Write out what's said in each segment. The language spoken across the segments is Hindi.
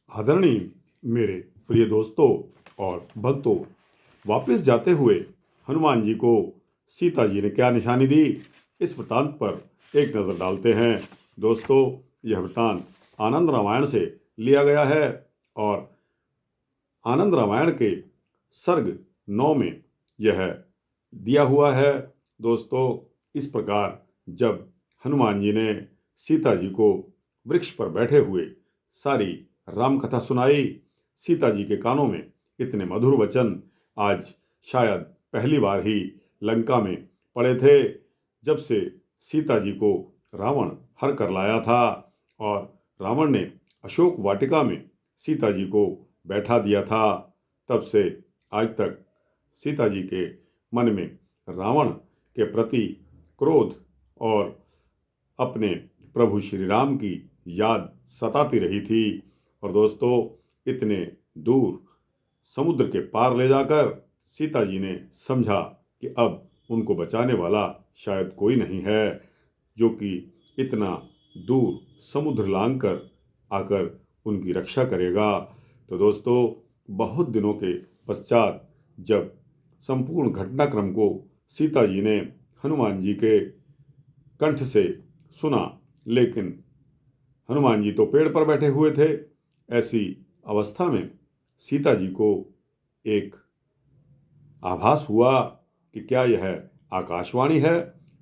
आदरणीय मेरे प्रिय दोस्तों और भक्तों, वापस जाते हुए हनुमान जी को सीता जी ने क्या निशानी दी, इस वृतांत पर एक नज़र डालते हैं। दोस्तों, यह वृतांत आनंद रामायण से लिया गया है और आनंद रामायण के सर्ग 9 में यह दिया हुआ है। दोस्तों, इस प्रकार जब हनुमान जी ने सीता जी को वृक्ष पर बैठे हुए सारी राम कथा सुनाई, सीता जी के कानों में इतने मधुर वचन आज शायद पहली बार ही लंका में पड़े थे, जब से सीता जी को रावण हर कर लाया था और रावण ने अशोक वाटिका में सीता जी को बैठा दिया था। तब से आज तक सीता जी के मन में रावण के प्रति क्रोध और अपने प्रभु श्री राम की याद सताती रही थी। और दोस्तों, इतने दूर समुद्र के पार ले जाकर सीता जी ने समझा कि अब उनको बचाने वाला शायद कोई नहीं है, जो कि इतना दूर समुद्र लांघ कर आकर उनकी रक्षा करेगा। तो दोस्तों, बहुत दिनों के पश्चात जब संपूर्ण घटनाक्रम को सीता जी ने हनुमान जी के कंठ से सुना, लेकिन हनुमान जी तो पेड़ पर बैठे हुए थे। ऐसी अवस्था में सीता जी को एक आभास हुआ कि क्या यह आकाशवाणी है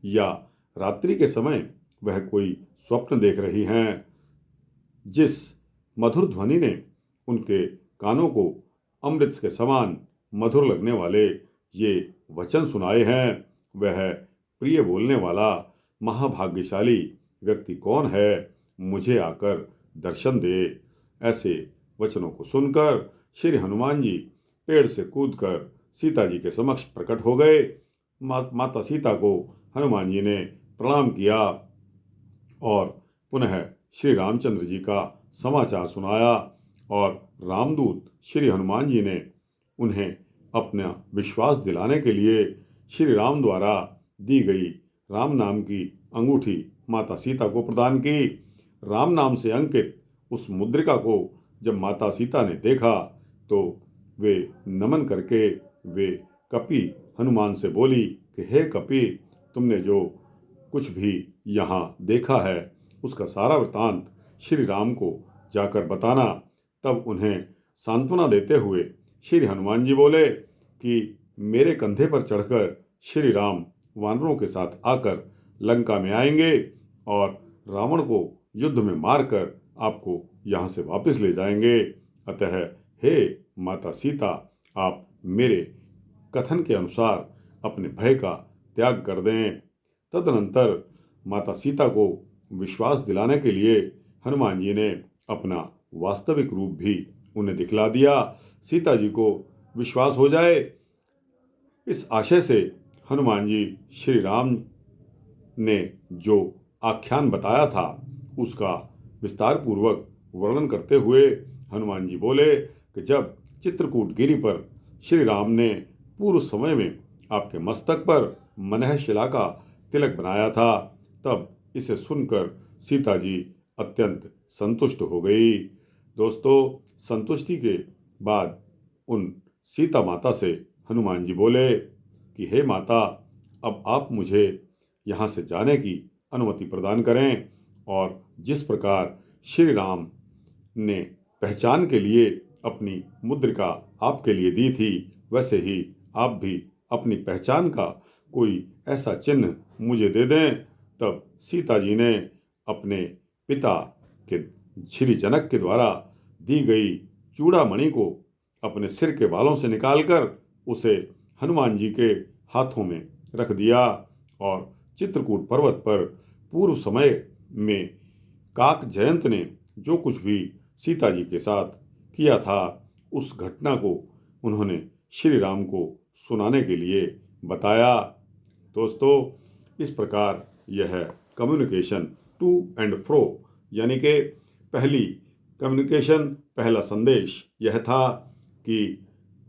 या रात्रि के समय वह कोई स्वप्न देख रही हैं। जिस मधुर ध्वनि ने उनके कानों को अमृत के समान मधुर लगने वाले ये वचन सुनाए हैं, वह प्रिय बोलने वाला महाभाग्यशाली व्यक्ति कौन है, मुझे आकर दर्शन दे। ऐसे वचनों को सुनकर श्री हनुमान जी पेड़ से कूदकर सीता जी के समक्ष प्रकट हो गए। माता सीता को हनुमान जी ने प्रणाम किया और पुनः श्री रामचंद्र जी का समाचार सुनाया और रामदूत श्री हनुमान जी ने उन्हें अपना विश्वास दिलाने के लिए श्री राम द्वारा दी गई राम नाम की अंगूठी माता सीता को प्रदान की। राम नाम से अंकित उस मुद्रिका को जब माता सीता ने देखा तो वे नमन करके वे कपि हनुमान से बोली कि हे कपि, तुमने जो कुछ भी यहाँ देखा है उसका सारा वृतांत श्री राम को जाकर बताना। तब उन्हें सांत्वना देते हुए श्री हनुमान जी बोले कि मेरे कंधे पर चढ़कर श्री राम वानरों के साथ आकर लंका में आएंगे और रावण को युद्ध में मारकर आपको यहाँ से वापस ले जाएंगे। अतः हे माता सीता, आप मेरे कथन के अनुसार अपने भय का त्याग कर दें। तदनंतर माता सीता को विश्वास दिलाने के लिए हनुमान जी ने अपना वास्तविक रूप भी उन्हें दिखला दिया। सीता जी को विश्वास हो जाए, इस आशय से हनुमान जी श्री राम ने जो आख्यान बताया था उसका विस्तार पूर्वक वर्णन करते हुए हनुमान जी बोले कि जब चित्रकूट गिरी पर श्री राम ने पूर्व समय में आपके मस्तक पर मनः शिला का तिलक बनाया था, तब इसे सुनकर सीता जी अत्यंत संतुष्ट हो गई। दोस्तों, संतुष्टि के बाद उन सीता माता से हनुमान जी बोले कि हे माता, अब आप मुझे यहाँ से जाने की अनुमति प्रदान करें और जिस प्रकार श्री राम ने पहचान के लिए अपनी मुद्रिका आपके लिए दी थी, वैसे ही आप भी अपनी पहचान का कोई ऐसा चिन्ह मुझे दे दें। तब सीता जी ने अपने पिता के श्री जनक के द्वारा दी गई चूड़ामणि को अपने सिर के बालों से निकालकर उसे हनुमान जी के हाथों में रख दिया और चित्रकूट पर्वत पर पूर्व समय में काक जयंत ने जो कुछ भी सीता जी के साथ किया था उस घटना को उन्होंने श्री राम को सुनाने के लिए बताया। दोस्तों, इस प्रकार यह कम्युनिकेशन टू एंड फ्रो, यानी कि पहली कम्युनिकेशन, पहला संदेश यह था कि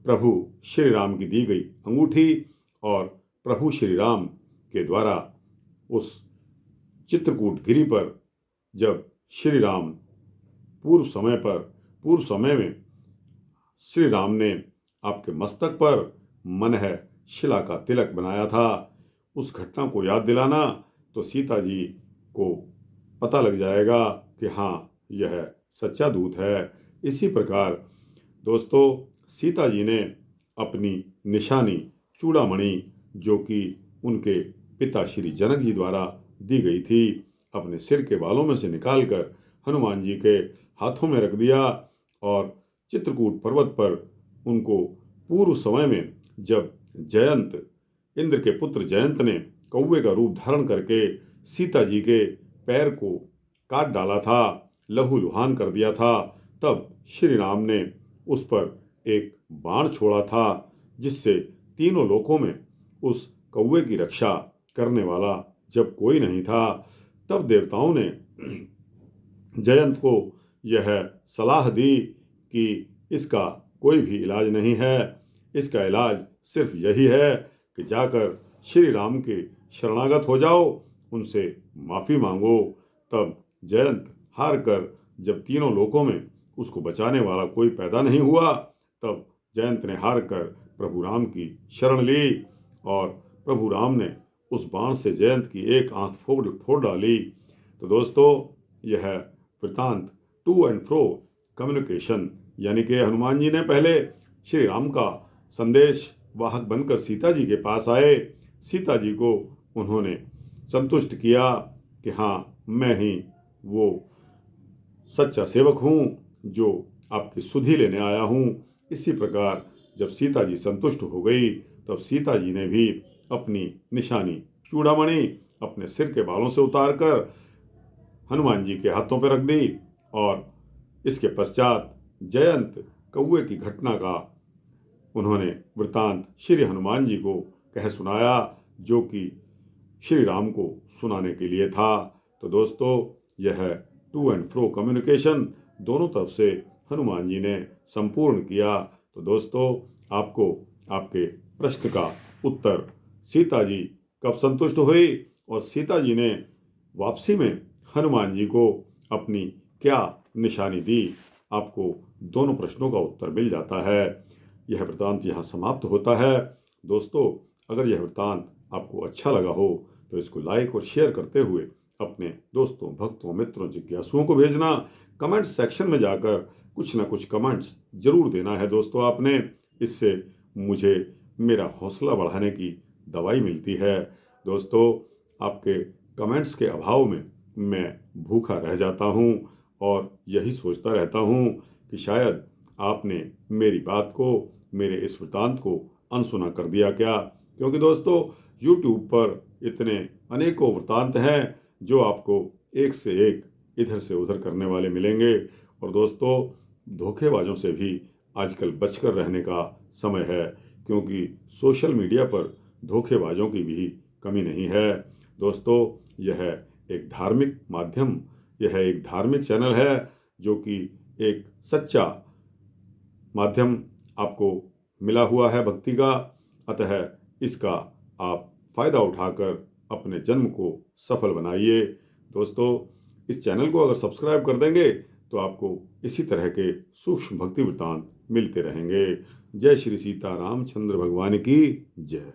प्रभु श्री राम की दी गई अंगूठी और प्रभु श्री राम के द्वारा उस चित्रकूट गिरी पर जब श्री राम पूर्व समय पर पूर्व समय में श्री राम ने आपके मस्तक पर मन है शिला का तिलक बनाया था। उस घटना को याद दिलाना तो सीता जी को पता लग जाएगा कि हाँ, यह सच्चा दूत है। इसी प्रकार दोस्तों, सीता जी ने अपनी निशानी चूड़ामणि, जो कि उनके पिता श्री जनक जी द्वारा दी गई थी, अपने सिर के बालों में से निकालकर हनुमान जी के हाथों में रख दिया और चित्रकूट पर्वत पर उनको पूर्व समय में जब जयंत, इंद्र के पुत्र जयंत ने कौवे का रूप धारण करके सीता जी के पैर को काट डाला था, लहूलुहान कर दिया था, तब श्री राम ने उस पर एक बाण छोड़ा था, जिससे तीनों लोकों में उस कौवे की रक्षा करने वाला जब कोई नहीं था, तब देवताओं ने जयंत को यह सलाह दी कि इसका कोई भी इलाज नहीं है, इसका इलाज सिर्फ यही है कि जाकर श्री राम के शरणागत हो जाओ, उनसे माफ़ी मांगो। तब जयंत हार कर जब तीनों लोकों में उसको बचाने वाला कोई पैदा नहीं हुआ, तब जयंत ने हार कर प्रभु राम की शरण ली और प्रभु राम ने उस बाण से जयंत की एक आंख फोड़ डाली। तो दोस्तों, यह वृतांत टू एंड फ्रो कम्युनिकेशन, यानी कि हनुमान जी ने पहले श्री राम का संदेश वाहक बनकर सीता जी के पास आए, सीता जी को उन्होंने संतुष्ट किया कि हाँ, मैं ही वो सच्चा सेवक हूँ जो आपकी सुधि लेने आया हूँ। इसी प्रकार जब सीता जी संतुष्ट हो गई, तब सीता जी ने भी अपनी निशानी चूड़ामणि अपने सिर के बालों से उतारकर हनुमान जी के हाथों पर रख दी और इसके पश्चात जयंत कौवे की घटना का उन्होंने वृतांत श्री हनुमान जी को कह सुनाया, जो कि श्री राम को सुनाने के लिए था। तो दोस्तों, यह टू एंड फ्रो कम्युनिकेशन दोनों तरफ से हनुमान जी ने संपूर्ण किया। तो दोस्तों, आपको आपके प्रश्न का उत्तर सीता जी कब संतुष्ट हुई और सीता जी ने वापसी में हनुमान जी को अपनी क्या निशानी दी, आपको दोनों प्रश्नों का उत्तर मिल जाता है। यह वृतांत यहाँ समाप्त होता है। दोस्तों, अगर यह वृतांत आपको अच्छा लगा हो तो इसको लाइक और शेयर करते हुए अपने दोस्तों, भक्तों, मित्रों, जिज्ञासुओं को भेजना। कमेंट सेक्शन में जाकर कुछ ना कुछ कमेंट्स जरूर देना है दोस्तों आपने, इससे मुझे मेरा हौसला बढ़ाने की दवाई मिलती है। दोस्तों, आपके कमेंट्स के अभाव में मैं भूखा रह जाता हूँ और यही सोचता रहता हूँ कि शायद आपने मेरी बात को, मेरे इस वृतांत को अनसुना कर दिया क्या, क्योंकि दोस्तों YouTube पर इतने अनेकों वृतांत हैं जो आपको एक से एक इधर से उधर करने वाले मिलेंगे। और दोस्तों, धोखेबाजों से भी आजकल बचकर रहने का समय है, क्योंकि सोशल मीडिया पर धोखेबाजों की भी कमी नहीं है। दोस्तों, यह एक धार्मिक माध्यम, यह एक धार्मिक चैनल है, जो कि एक सच्चा माध्यम आपको मिला हुआ है भक्ति का। अतः इसका आप फायदा उठाकर अपने जन्म को सफल बनाइए। दोस्तों, इस चैनल को अगर सब्सक्राइब कर देंगे तो आपको इसी तरह के सूक्ष्म भक्ति वृत्तांत मिलते रहेंगे। जय श्री सीता रामचंद्र भगवान की जय।